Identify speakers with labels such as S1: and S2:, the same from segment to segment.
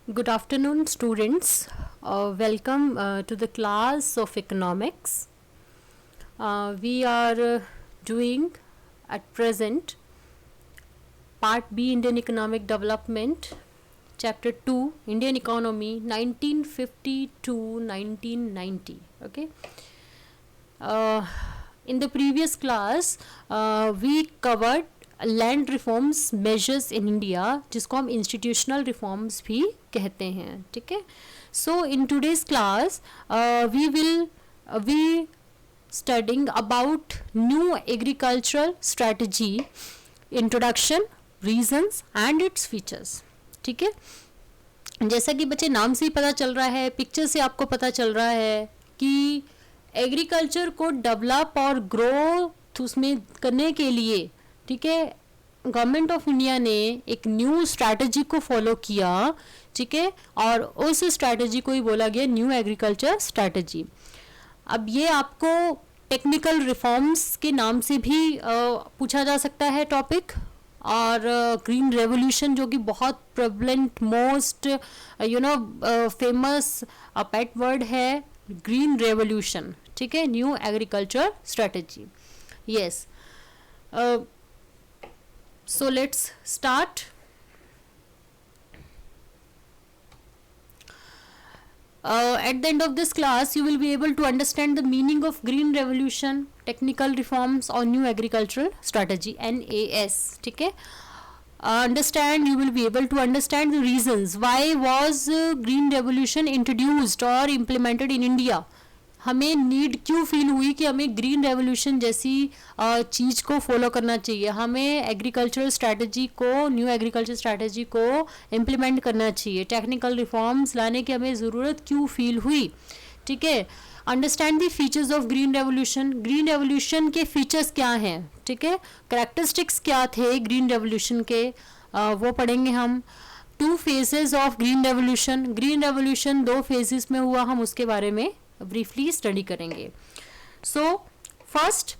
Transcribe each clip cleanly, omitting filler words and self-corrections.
S1: Good afternoon, students. Welcome to the class of economics. We are doing at present Part B, Indian Economic Development, Chapter 2, Indian Economy, 1950 to 1990. Okay. In the previous class, we covered land reforms measures in India, जिसको हम institutional reforms भी कहते हैं. ठीक है. So in today's class we studying about new agricultural strategy, introduction, reasons and its features. ठीक है. जैसा कि बच्चे नाम से ही पता चल रहा है, पिक्चर से आपको पता चल रहा है कि एग्रीकल्चर को डेवलप और ग्रोथ उसमें करने के लिए, ठीक है, गवर्नमेंट ऑफ इंडिया ने एक न्यू स्ट्रैटेजी को फॉलो किया. ठीक है. और उस स्ट्रैटेजी को ही बोला गया न्यू एग्रीकल्चर स्ट्रैटेजी. अब ये आपको टेक्निकल रिफॉर्म्स के नाम से भी पूछा जा सकता है टॉपिक. और ग्रीन रेवोल्यूशन, जो कि बहुत प्रेवलेंट, मोस्ट फेमस पेट वर्ड है, ग्रीन रेवोल्यूशन. ठीक है. New agriculture strategy. Yes. So let's start. At the end of this class, you will be able to understand the meaning of Green Revolution, technical reforms or new agricultural strategy, NAS. ठीक है. Understand, you will be able to understand the reasons why was Green Revolution introduced or implemented in India. हमें need क्यों feel हुई कि हमें green revolution जैसी चीज़ को follow करना चाहिए, हमें एग्रीकल्चरल स्ट्रैटेजी को, न्यू एग्रीकल्चर स्ट्रैटेजी को इम्प्लीमेंट करना चाहिए, टेक्निकल रिफॉर्म्स लाने की हमें ज़रूरत क्यों फील हुई. ठीक है. Understand the features of green revolution. Green revolution के फीचर्स क्या हैं. ठीक है. कैरेक्टरिस्टिक्स क्या थे ग्रीन रेवोल्यूशन के, वो पढ़ेंगे हम. 2 phases of green revolution. Green revolution 2 phases में हुआ, हम उसके बारे में ब्रीफली स्टडी करेंगे. सो फर्स्ट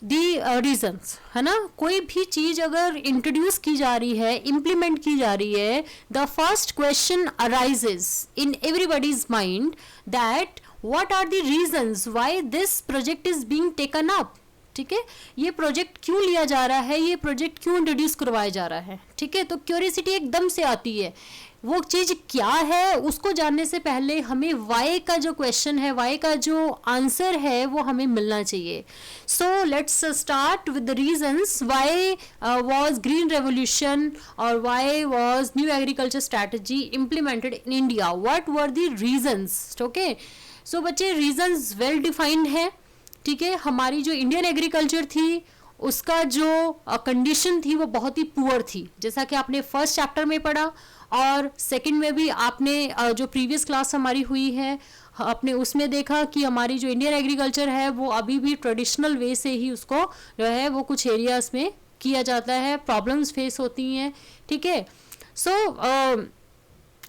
S1: दी रीजंस, है ना. कोई भी चीज अगर इंट्रोड्यूस की जा रही है, इम्प्लीमेंट की जा रही है, the first question arises in everybody's mind that what are the reasons why this project is being taken up. ठीक है. ये प्रोजेक्ट क्यों लिया जा रहा है, ये प्रोजेक्ट क्यों इंट्रोड्यूस करवाया जा रहा है. ठीक है. तो क्यूरियोसिटी एकदम से आती है. वो चीज़ क्या है उसको जानने से पहले हमें वाई का जो क्वेश्चन है, वाई का जो आंसर है, वो हमें मिलना चाहिए. So let's start with the reasons why was green revolution और why was new agriculture strategy implemented in India. What were the reasons. Okay. सो बच्चे, रीजंस वेल डिफाइंड है. ठीक है. हमारी जो इंडियन एग्रीकल्चर थी उसका जो कंडीशन थी वो बहुत ही पुअर थी, जैसा कि आपने फर्स्ट चैप्टर में पढ़ा और सेकंड में भी आपने जो प्रीवियस क्लास हमारी हुई है आपने उसमें देखा कि हमारी जो इंडियन एग्रीकल्चर है वो अभी भी ट्रेडिशनल वे से ही उसको जो है वो कुछ एरियाज में किया जाता है, प्रॉब्लम्स फेस होती हैं. ठीक है. So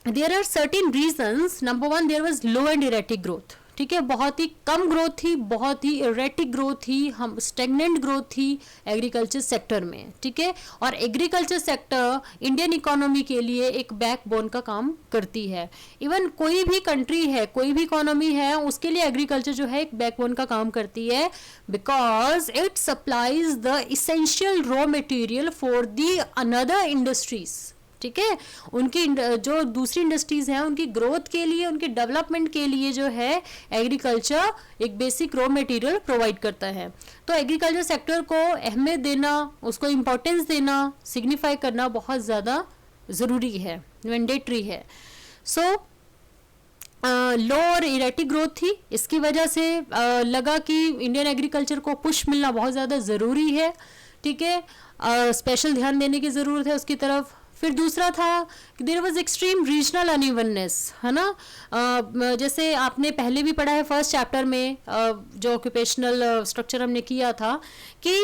S1: there are certain reasons. Number 1, there was low and erratic growth. ठीक है. बहुत ही कम ग्रोथ थी, बहुत ही इरेटिक ग्रोथ थी, हम स्टेगनेंट ग्रोथ थी एग्रीकल्चर सेक्टर में. ठीक है. और एग्रीकल्चर सेक्टर इंडियन इकोनॉमी के लिए एक बैकबोन का काम करती है. इवन कोई भी कंट्री है, कोई भी इकोनॉमी है, उसके लिए एग्रीकल्चर जो है एक बैकबोन का काम करती है, because it supplies the essential raw material for the another industries. ठीक है. उनकी जो दूसरी इंडस्ट्रीज हैं उनकी ग्रोथ के लिए, उनके डेवलपमेंट के लिए जो है एग्रीकल्चर एक बेसिक रॉ मटेरियल प्रोवाइड करता है. तो एग्रीकल्चर सेक्टर को अहमियत देना, उसको इम्पोर्टेंस देना, सिग्निफाई करना बहुत ज़्यादा ज़रूरी है, मैंडेटरी है. सो लो और इरेटिक ग्रोथ थी, इसकी वजह से लगा कि इंडियन एग्रीकल्चर को पुश मिलना बहुत ज़्यादा ज़रूरी है. ठीक है. स्पेशल ध्यान देने की ज़रूरत है उसकी तरफ. फिर दूसरा था कि there was extreme regional unevenness, है ना. जैसे आपने पहले भी पढ़ा है फर्स्ट चैप्टर में, जो ऑक्यूपेशनल स्ट्रक्चर हमने किया था, कि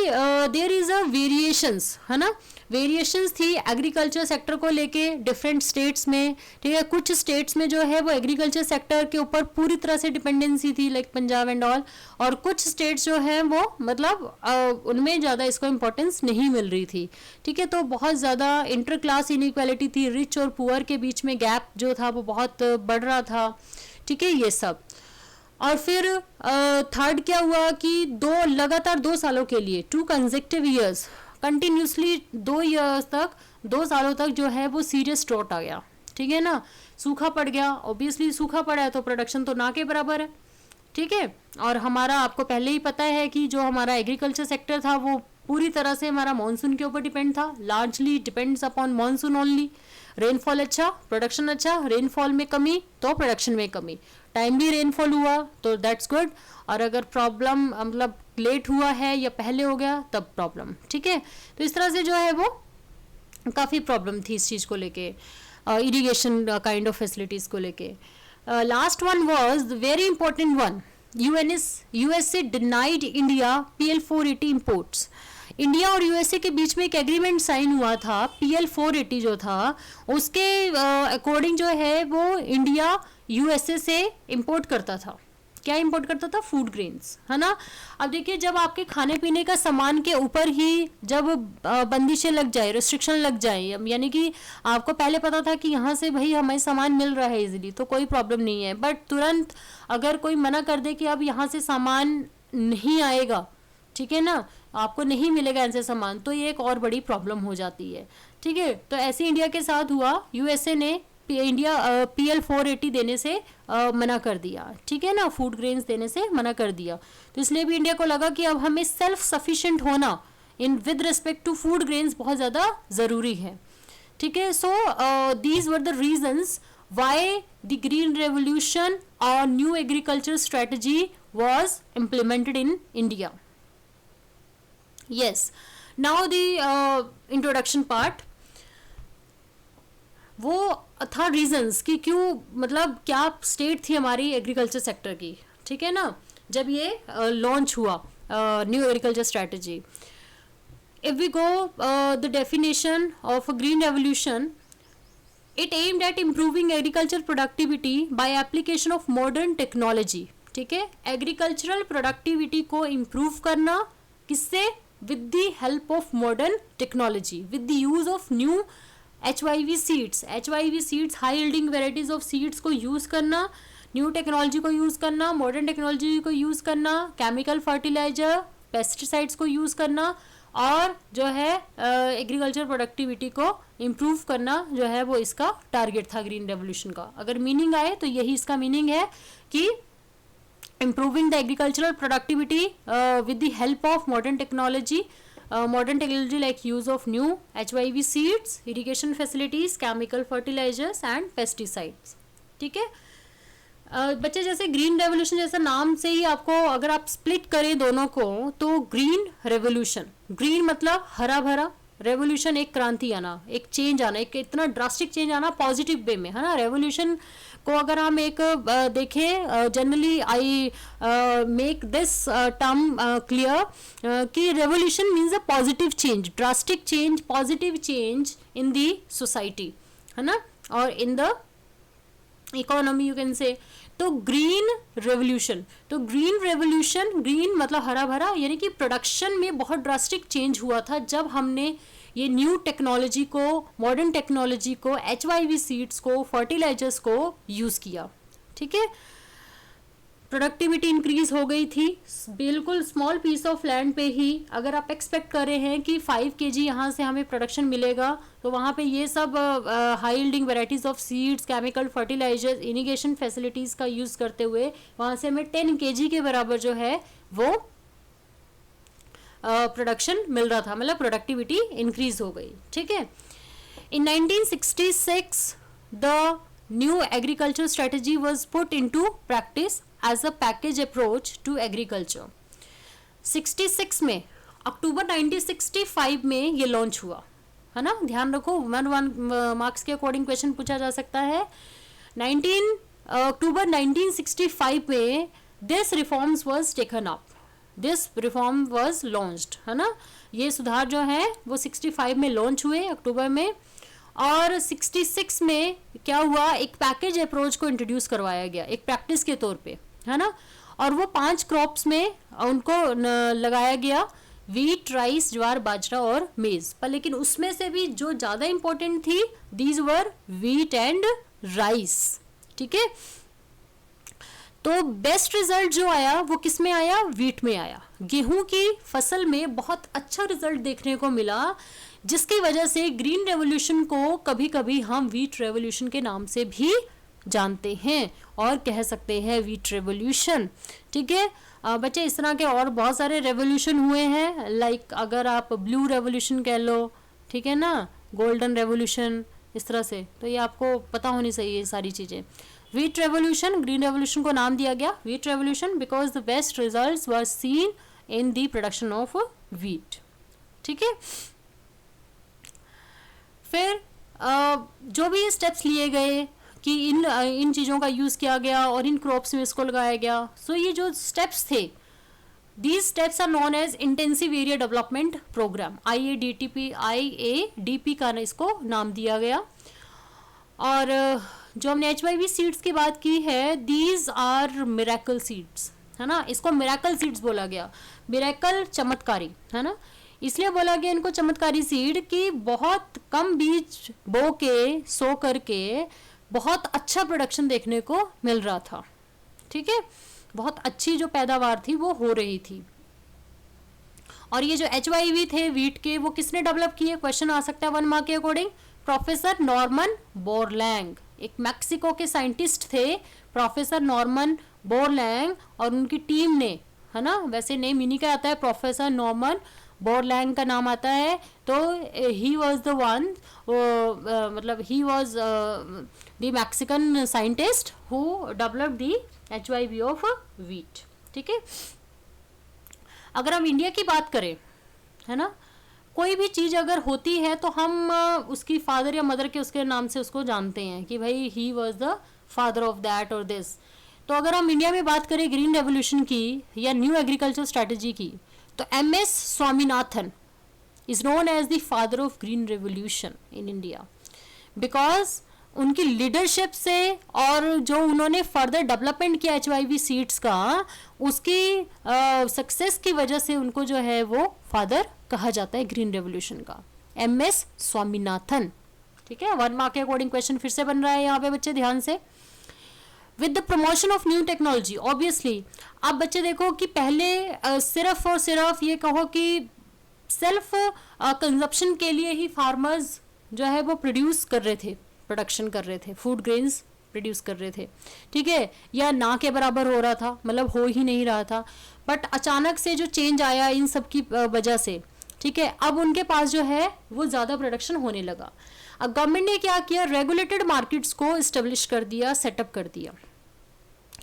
S1: देयर इज़ अ वेरिएशंस, है ना. वेरिएशंस थी एग्रीकल्चर सेक्टर को लेके डिफरेंट स्टेट्स में. ठीक है. कुछ स्टेट्स में जो है वो एग्रीकल्चर सेक्टर के ऊपर पूरी तरह से डिपेंडेंसी थी, लाइक पंजाब एंड ऑल, और कुछ स्टेट्स जो हैं वो मतलब उनमें ज़्यादा इसको इम्पोर्टेंस नहीं मिल रही थी. ठीक है. तो बहुत ज़्यादा इंटर क्लास क्लास इनइक्वालिटी थी, रिच और पुअर के बीच में गैप जो था वो बहुत बढ़ रहा था, ठीक है, ये सब। और फिर थर्ड क्या हुआ कि लगातार 2 सालों के लिए 2 कंसेक्टिव ईयर्स कंटिन्यूसली 2 सालों तक जो है वो सीरियस ड्रॉट आ गया, ठीक है ना, सूखा पड़ गया। ऑब्वियसली सूखा पड़ा है तो प्रोडक्शन तो ना के बराबर है, ठीक है। और हमारा आपको पहले ही पता है कि जो हमारा एग्रीकल्चर सेक्टर था वो पूरी तरह से हमारा मानसून के ऊपर डिपेंड था, largely depends upon monsoon only. Rainfall अच्छा, प्रोडक्शन अच्छा, रेनफॉल में कमी तो प्रोडक्शन में कमी, टाइमली रेनफॉल हुआ तो दैट्स गुड, और अगर प्रॉब्लम मतलब लेट हुआ है या पहले हो गया तब प्रॉब्लम, ठीक है। तो इस तरह से जो है वो काफ़ी प्रॉब्लम थी इस चीज़ को लेके, इरिगेशन काइंड ऑफ फैसिलिटीज़ को लेके। Last one was very important one, USA denied India PL 480 imports. India और यूएसए के बीच में एक एग्रीमेंट साइन हुआ था, PL 480 जो था उसके अकॉर्डिंग जो है वो इंडिया यूएसए से इंपोर्ट करता था। क्या इंपोर्ट करता था? फूड ग्रेन्स, है ना। अब देखिए जब आपके खाने पीने का सामान के ऊपर ही जब बंदिशें लग जाए, रिस्ट्रिक्शन लग जाए, यानी कि आपको पहले पता था कि यहाँ से भाई हमें सामान मिल रहा है इजीली तो कोई प्रॉब्लम नहीं है, बट तुरंत अगर कोई मना कर दे कि अब यहाँ से सामान नहीं आएगा, ठीक है ना, आपको नहीं मिलेगा ऐसे सामान, तो ये एक और बड़ी प्रॉब्लम हो जाती है, ठीक है। तो ऐसे इंडिया के साथ हुआ, यूएसए ने इंडिया PL 480 देने से मना कर दिया, ठीक है ना, फूड ग्रेन्स देने से मना कर दिया। तो इसलिए भी इंडिया को लगा कि अब हमें सेल्फ सफिशिएंट होना in with respect to food grains बहुत ज़्यादा ज़रूरी है, ठीक है। So these were the reasons why the green revolution और new agriculture strategy was implemented in India. Yes, now the introduction part, वो था रीजंस कि क्यों, मतलब क्या स्टेट थी हमारी एग्रीकल्चर सेक्टर की, ठीक है ना, जब ये लॉन्च हुआ new agriculture strategy. If we go the definition of a green revolution, it aimed at improving agriculture productivity by application of modern technology, ठीक है। एग्रीकल्चरल प्रोडक्टिविटी को इम्प्रूव करना किससे? With the help of modern technology, with the use of new HYV seeds, high yielding varieties of seeds को use करना, new technology को use करना, modern technology को यूज़ करना, केमिकल फर्टिलाइजर, पेस्टिसाइड्स को यूज़ करना, और जो है एग्रीकल्चर प्रोडक्टिविटी को इम्प्रूव करना जो है वो इसका टारगेट था ग्रीन रेवोल्यूशन का। अगर मीनिंग आए तो यही इसका मीनिंग है कि improving the agricultural productivity with the help of modern technology, modern technology like use of new HYV seeds, irrigation facilities, chemical fertilizers and pesticides, ठीक है। बच्चे जैसे ग्रीन रेवोल्यूशन जैसा नाम से ही आपको अगर आप स्प्लिट करें दोनों को तो ग्रीन रेवोल्यूशन, ग्रीन मतलब हरा भरा, रेवोल्यूशन एक क्रांति आना, एक चेंज आना, एक इतना ड्रास्टिक चेंज आना पॉजिटिव वे में, है ना। रेवोल्यूशन को अगर हम एक देखें, generally I make this term clear कि revolution means a positive change, drastic change, positive change in the society, है ना, और in the economy you can say. तो ग्रीन रेवोल्यूशन, ग्रीन मतलब हरा भरा, यानी कि प्रोडक्शन में बहुत ड्रास्टिक चेंज हुआ था जब हमने ये न्यू टेक्नोलॉजी को, मॉडर्न टेक्नोलॉजी को, HYV सीड्स को, फर्टिलाइजर्स को यूज़ किया, ठीक है। प्रोडक्टिविटी इंक्रीज हो गई थी, बिल्कुल स्मॉल पीस ऑफ लैंड पे ही अगर आप एक्सपेक्ट कर रहे हैं कि 5 kg यहाँ से हमें प्रोडक्शन मिलेगा तो वहाँ पे ये सब high yielding varieties of seeds, chemical fertilisers, irrigation facilities का यूज़ करते हुए वहाँ से हमें 10 kg के बराबर जो है वो प्रोडक्शन मिल रहा था, मतलब प्रोडक्टिविटी इंक्रीज हो गई, ठीक है। In 1966 the new agriculture strategy was put into practice as a package approach to agriculture. 66 में, अक्टूबर 1965 में ये लॉन्च हुआ, है ना, ध्यान रखो, 1 मार्क्स के अकॉर्डिंग क्वेश्चन पूछा जा सकता है। अक्टूबर 1965 में this reforms was taken up, this reform was launched, है ना। ये सुधार जो है वो 65 में लॉन्च हुए अक्टूबर में, और 66 में क्या हुआ, एक पैकेज अप्रोच को इंट्रोड्यूस करवाया गया एक प्रैक्टिस के तौर पे, है ना। और वो 5 क्रॉप्स में उनको लगाया गया वीट, राइस, ज्वार, बाजरा और मेज। पर लेकिन उसमें से भी जो ज़्यादा इंपॉर्टेंट थी, these were wheat and rice. ठीक है, तो बेस्ट रिजल्ट जो आया वो किस में आया, वीट में आया। गेहूं की फसल में बहुत अच्छा रिजल्ट देखने को मिला, जिसकी वजह से ग्रीन रेवोल्यूशन को कभी कभी हम वीट रेवोल्यूशन के नाम से भी जानते हैं और कह सकते हैं वीट रेवोल्यूशन। ठीक है बच्चे, इस तरह के और बहुत सारे रेवोल्यूशन हुए हैं, लाइक अगर आप ब्लू रेवोल्यूशन कह लो, ठीक है ना, गोल्डन रेवोल्यूशन, इस तरह से। तो ये आपको पता होनी चाहिए ये सारी चीज़ें। वीट रेवोल्यूशन, ग्रीन रेवोल्यूशन को नाम दिया गया wheat revolution because the best results were seen in the production of wheat. ठीक है, फिर जो भी स्टेप्स लिए गए कि इन चीज़ों का यूज़ किया गया और इन क्रॉप्स में इसको लगाया गया, सो ये जो स्टेप्स थे, these steps are known as intensive area development programme, IADP का इसको नाम दिया गया। और जो हमने HYV सीड्स की बात की है, दीज आर मिरेकल सीड्स, है ना, इसको मिरेकल सीड्स बोला गया, मिरेकल चमत्कारी, है ना, इसलिए बोला गया इनको चमत्कारी सीड कि बहुत कम बीज बो के सो करके बहुत अच्छा प्रोडक्शन देखने को मिल रहा था। ठीक है, बहुत अच्छी जो पैदावार थी वो हो रही थी। और ये जो HYV थे वीट के, वो किसने डेवलप किए, क्वेश्चन आ सकता है 1 मार्क के अकॉर्डिंग, प्रोफेसर नॉर्मन बोरलैंग, एक मैक्सिको के साइंटिस्ट थे प्रोफेसर नॉर्मन बोरलैंग, और उनकी टीम ने, है ना, वैसे नेम इन्हीं का आता है, प्रोफेसर नॉर्मन बोरलैंग का नाम आता है। तो ही वॉज द वन, मतलब he was the Mexican scientist who developed the HYV of wheat. ठीक है, अगर हम इंडिया की बात करें, है ना, कोई भी चीज़ अगर होती है तो हम उसकी फादर या मदर के उसके नाम से उसको जानते हैं कि भाई he was the father of that और दिस। तो अगर हम इंडिया में बात करें ग्रीन रेवोल्यूशन की या न्यू एग्रीकल्चर स्ट्रेटजी की, तो MS Swaminathan is known as the father of green revolution in India, because उनकी लीडरशिप से और जो उन्होंने फर्दर डेवलपमेंट किया HYV सीड्स का, उसकी सक्सेस की वजह से उनको जो है वो फादर कहा जाता है ग्रीन रेवोल्यूशन का, MS स्वामीनाथन। ठीक है, 1 मार्क के अकॉर्डिंग क्वेश्चन फिर से बन रहा है यहाँ पे बच्चे, ध्यान से। With the promotion of new technology, obviously आप बच्चे देखो कि पहले सिर्फ और सिर्फ ये कहो कि सेल्फ कंजप्शन के लिए ही फार्मर्स जो है वो प्रोड्यूस कर रहे थे, प्रोडक्शन कर रहे थे, फूड ग्रेन्स प्रोड्यूस कर रहे थे, ठीक है, या ना के बराबर हो रहा था, मतलब हो ही नहीं रहा था। बट अचानक से जो चेंज आया इन सब की वजह से, ठीक है, अब उनके पास जो है वो ज़्यादा प्रोडक्शन होने लगा। अब गवर्नमेंट ने क्या किया, रेगुलेटेड मार्केट्स को इस्टेब्लिश कर दिया, सेटअप कर दिया।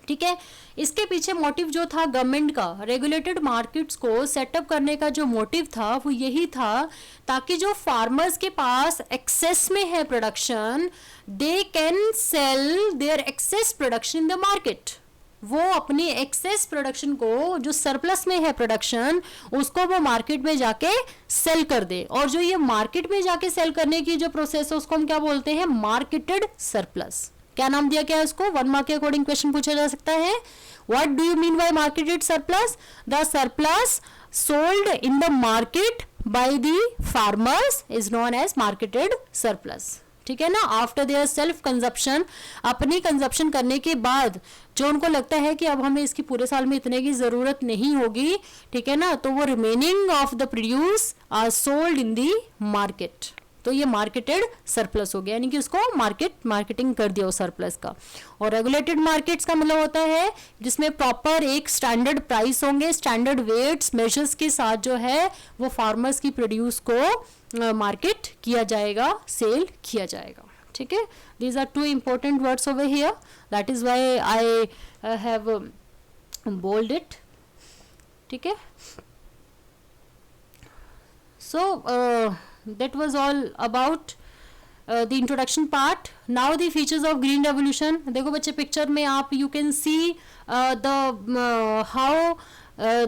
S1: ठीक है, इसके पीछे मोटिव जो था गवर्नमेंट का, रेगुलेटेड मार्केट्स को सेटअप करने का जो मोटिव था वो यही था ताकि जो फार्मर्स के पास एक्सेस में है production, they can sell their excess production in the market. वो अपनी एक्सेस प्रोडक्शन को, जो सरप्लस में है प्रोडक्शन, उसको वो मार्केट में जाके सेल कर दे। और जो ये मार्केट में जाके सेल करने की जो प्रोसेस है उसको हम क्या बोलते हैं, मार्केटेड सरप्लस। क्या नाम दिया गया इसको, 1 मार्क के अकॉर्डिंग क्वेश्चन पूछा जा सकता है। What do you mean by marketed surplus? The surplus sold in the market by the farmers is known as marketed surplus. ठीक है ना, आफ्टर देयर सेल्फ कंजप्शन, अपनी कंजप्शन करने के बाद जो उनको लगता है कि अब हमें इसकी पूरे साल में इतने की जरूरत नहीं होगी, ठीक है ना, तो वो remaining of the produce are sold in the market. तो ये मार्केटेड सरप्लस हो गया, यानी कि उसको मार्केटिंग कर दिया उस सरप्लस का। और रेगुलेटेड मार्केट्स का मतलब होता है जिसमें प्रॉपर एक स्टैंडर्ड प्राइस होंगे, स्टैंडर्ड वेट्स मेजर्स के साथ जो है वो फार्मर्स की प्रोड्यूस को मार्केट किया जाएगा, सेल किया जाएगा। ठीक है, these are 2 important words over here, that is why I have bold it. ठीक है, so that was all about the introduction part. Now the features of green revolution. देखो बच्चे पिक्चर में आप you can see the how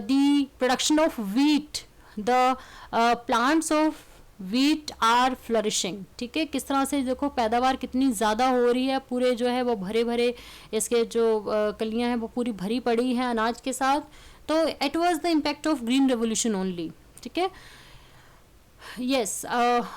S1: the production of wheat, the plants of wheat are flourishing. ठीक है, किस तरह से देखो पैदावार कितनी ज़्यादा हो रही है, पूरे जो है वो भरे भरे इसके जो कलियां हैं वो पूरी भरी पड़ी हैं अनाज के साथ। तो it was the impact of green revolution only. ठीक है. Yes,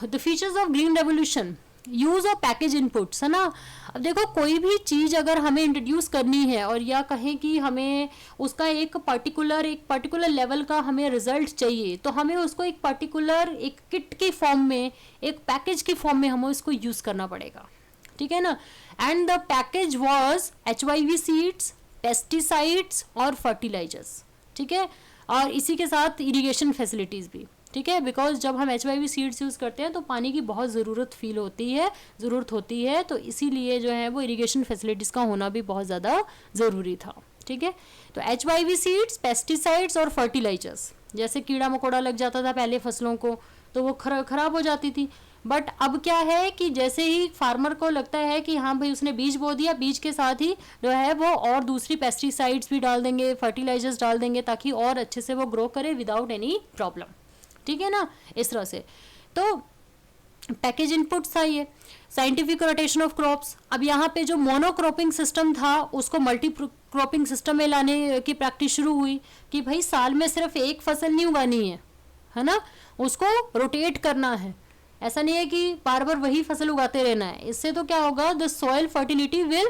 S1: the features of green revolution, use of package inputs, है ना. अब देखो कोई भी चीज़ अगर हमें इंट्रोड्यूस करनी है और या कहें कि हमें उसका एक पर्टिकुलर लेवल का हमें रिजल्ट चाहिए, तो हमें उसको एक पर्टिकुलर एक किट की फॉर्म में, एक पैकेज की फॉर्म में हमें उसको यूज़ करना पड़ेगा. ठीक है ना. And the package was HYV seeds, pesticides और फर्टिलाइजर्स. ठीक है. और इसी के साथ इरिगेशन फैसिलिटीज़ भी. ठीक है. बिकॉज जब हम HYV सीड्स यूज़ करते हैं तो पानी की बहुत ज़रूरत होती है, तो इसीलिए जो है वो इरिगेशन फैसिलिटीज़ का होना भी बहुत ज़्यादा ज़रूरी था. ठीक है. तो HYV सीड्स, पेस्टिसाइड्स और फर्टिलाइजर्स, जैसे कीड़ा मकोड़ा लग जाता था पहले फसलों को तो वो खराब हो जाती थी. बट अब क्या है कि जैसे ही फार्मर को लगता है कि हाँ भाई उसने बीज बो दिया, बीज के साथ ही जो है वो और दूसरी पेस्टिसाइड्स भी डाल देंगे, फर्टिलाइजर्स डाल देंगे, ताकि और अच्छे से वो ग्रो करे विदाउट एनी प्रॉब्लम. ठीक है ना. इस तरह से तो पैकेज इनपुट्स था ये. साइंटिफिक रोटेशन ऑफ क्रॉप्स, अब यहाँ पे जो मोनोक्रॉपिंग सिस्टम था उसको मल्टी क्रॉपिंग सिस्टम में लाने की प्रैक्टिस शुरू हुई कि भाई साल में सिर्फ एक फसल नहीं उगानी है ना, उसको रोटेट करना है. ऐसा नहीं है कि बार बार वही फसल उगाते रहना है. इससे तो क्या होगा, the soil fertility will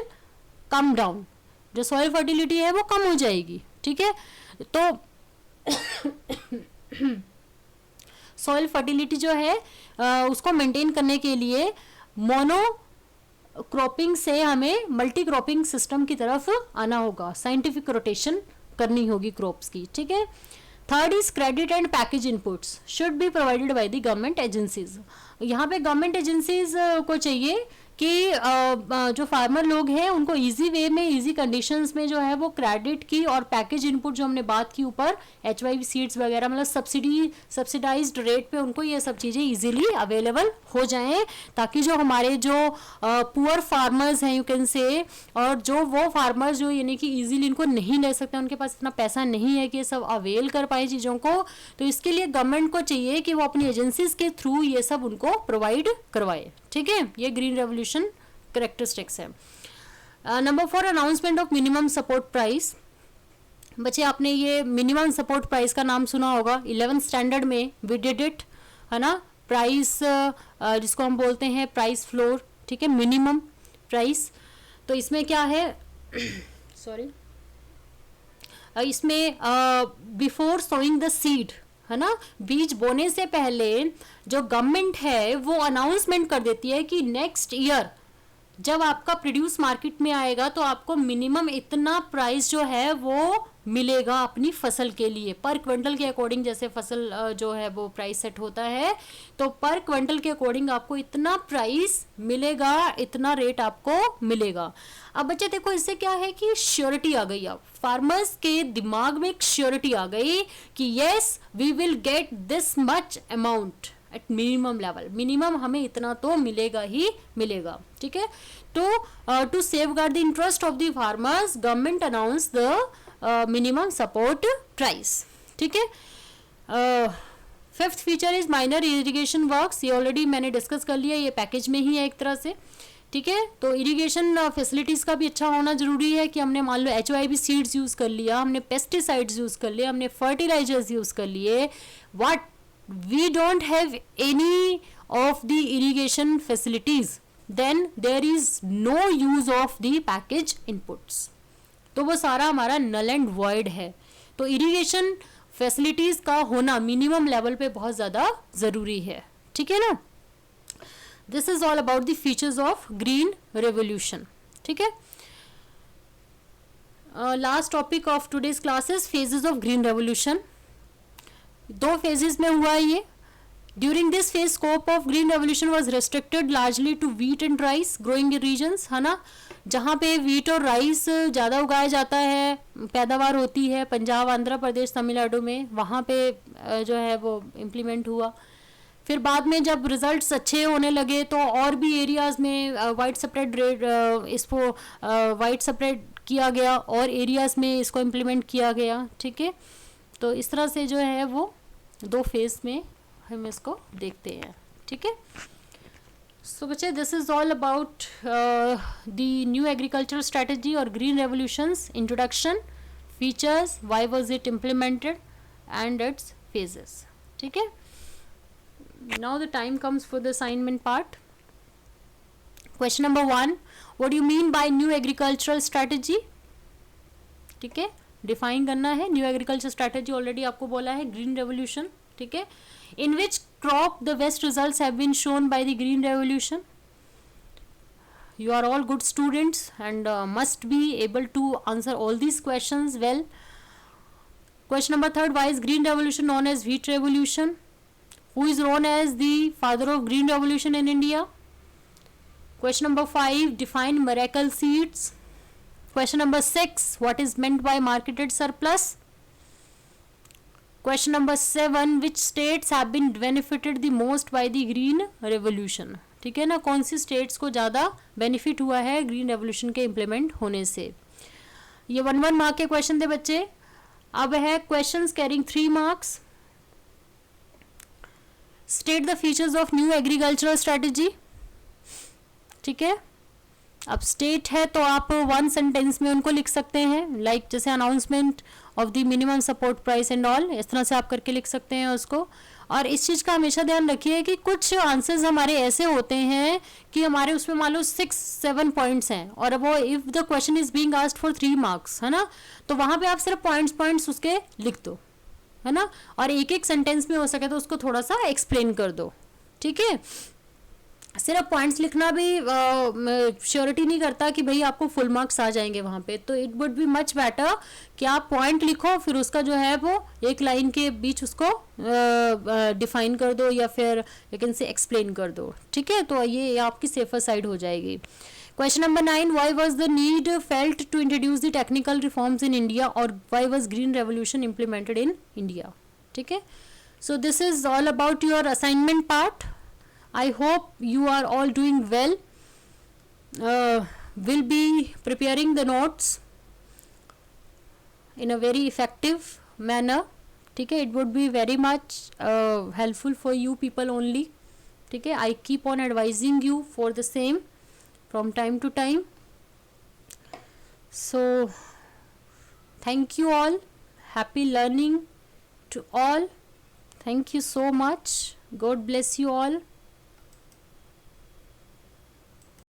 S1: come down, जो सॉइल फर्टिलिटी है वो कम हो जाएगी. ठीक है. तो सॉइल फर्टिलिटी जो है उसको मेंटेन करने के लिए मोनो क्रॉपिंग से हमें मल्टी क्रॉपिंग सिस्टम की तरफ आना होगा, साइंटिफिक रोटेशन करनी होगी क्रॉप्स की. ठीक है. Third is credit and package inputs should be provided by the government agencies. यहाँ पे गवर्नमेंट एजेंसीज को चाहिए कि जो फार्मर लोग हैं उनको इजी वे में, इजी कंडीशंस में जो है वो क्रेडिट की और पैकेज इनपुट जो हमने बात की ऊपर, HYV सीड्स वगैरह, मतलब सब्सिडाइज्ड रेट पे उनको ये सब चीज़ें इजीली अवेलेबल हो जाएं, ताकि जो हमारे जो पुअर फार्मर्स हैं यू कैन से, और जो वो फार्मर्स जो यानी कि इजीली इनको नहीं ले सकते, उनके पास इतना पैसा नहीं है कि ये सब अवेल कर पाए चीज़ों को, तो इसके लिए गवर्नमेंट को चाहिए कि वो अपनी एजेंसीज के थ्रू ये सब उनको प्रोवाइड करवाए. ठीक है. ये ग्रीन रेवोल्यूशन करेक्टरिस्टिक्स है. Number 4, announcement of minimum support price. बच्चे आपने ये मिनिमम सपोर्ट प्राइस का नाम सुना होगा, 11th स्टैंडर्ड में वी डिड इट, है ना. प्राइस जिसको हम बोलते हैं प्राइस फ्लोर. ठीक है. Minimum price. तो इसमें क्या है सॉरी इसमें बिफोर सोइंग द सीड, है ना, बीज बोने से पहले जो गवर्नमेंट है वो अनाउंसमेंट कर देती है कि नेक्स्ट ईयर जब आपका प्रोड्यूस मार्केट में आएगा तो आपको मिनिमम इतना प्राइस जो है वो मिलेगा अपनी फसल के लिए, पर क्विंटल के अकॉर्डिंग. जैसे फसल जो है वो प्राइस सेट होता है, तो पर क्विंटल के अकॉर्डिंग आपको इतना प्राइस मिलेगा, इतना रेट आपको मिलेगा. अब बच्चे देखो इससे क्या है कि श्योरिटी आ गई. अब फार्मर्स के दिमाग में एक श्योरिटी आ गई कि yes we will get this much amount at minimum level, minimum हमें इतना तो मिलेगा ही मिलेगा. ठीक है. तो to safeguard the interest of the farmers government announce the minimum support price. ठीक है. Fifth feature is minor irrigation works. ये ऑलरेडी मैंने डिस्कस कर लिया, ये पैकेज में ही है एक तरह से. ठीक है. तो इरिगेशन फैसिलिटीज का भी अच्छा होना जरूरी है कि हमने मान लो HYV सीड्स यूज कर लिया, हमने पेस्टिसाइड्स यूज कर लिए, हमने फर्टिलाइजर्स यूज कर लिए, what we don't have any of the irrigation facilities, then there is no use of the package inputs. तो वो सारा हमारा null and void है. तो इरिगेशन फैसिलिटीज का होना मिनिमम लेवल पे बहुत ज़्यादा ज़रूरी है. ठीक है ना. This is all about the features of green revolution. ठीक है. Last topic of today's classes, phases of green revolution. 2 phases में हुआ है ये. During this phase scope of green revolution was restricted largely to wheat and rice growing regions, है ना. जहाँ पे वीट और राइस ज़्यादा उगाया जाता है, पैदावार होती है, पंजाब, आंध्र प्रदेश, तमिलनाडु में, वहाँ पे जो है वो इम्प्लीमेंट हुआ. फिर बाद में जब रिजल्ट्स अच्छे होने लगे तो और भी एरियाज़ में वाइड स्प्रेड इसको वाइड स्प्रेड किया गया और एरियाज़ में इसको इम्प्लीमेंट किया गया. ठीक है. तो इस तरह से जो है वो 2 फेज में हम इसको देखते हैं. ठीक है. सो बच्चे this is all about the new agriculture strategy और green revolutions, introduction, features, why was it implemented and its phases. ठीक है. Now the time comes for the assignment part. Question number 1, what do you mean by new agricultural strategy? ठीक है, define करना है. New agriculture strategy already आपको बोला है, green revolution. ठीक है, in which crop the best results have been shown by the green revolution. You are all good students and must be able to answer all these questions well. Question number 3, why is green revolution known as wheat revolution? Who is known as the father of green revolution in India? Question number 5, define miracle seeds. Question number 6, what is meant by marketed surplus? Question number 7, which states have been benefited the most by the green revolution? ठीक है ना, कौन सी states को ज़्यादा benefit हुआ है green revolution के implement होने से. ये 1 मार्क के क्वेश्चन थे बच्चे. अब है questions carrying 3 marks. State the features of new agricultural strategy. ठीक है, अब स्टेट है तो आप 1 सेंटेंस में उनको लिख सकते हैं, लाइक जैसे announcement of the minimum support price and all, इस तरह से आप करके लिख सकते हैं उसको. और इस चीज़ का हमेशा ध्यान रखिए कि कुछ आंसर्स हमारे ऐसे होते हैं कि हमारे उसमें मान लो 6-7 पॉइंट्स हैं और वो if the question is being asked for 3 marks, है ना, तो वहाँ पे आप सिर्फ पॉइंट्स उसके लिख दो, है ना, और एक सेंटेंस में हो सके तो उसको थोड़ा सा एक्सप्लेन कर दो. ठीक है, सिर्फ पॉइंट्स लिखना भी श्योरिटी नहीं करता कि भाई आपको फुल मार्क्स आ जाएंगे वहाँ पे. तो it would be much better कि आप पॉइंट लिखो, फिर उसका जो है वो एक लाइन के बीच उसको डिफाइन कर दो या फिर यू कैन से एक्सप्लेन कर दो. ठीक है, तो ये आपकी सेफर साइड हो जाएगी. Question number 9, why was the need felt to introduce the technical reforms in India और why was green revolution implemented in India. ठीक है, so this is all about your assignment part. I hope you are all doing well. Will be preparing the notes in a very effective manner. ठीक है, it would be very much helpful for you people only. ठीक है, I keep on advising you for the same from time to time. So thank you all. Happy learning to all. Thank you so much. God bless you all.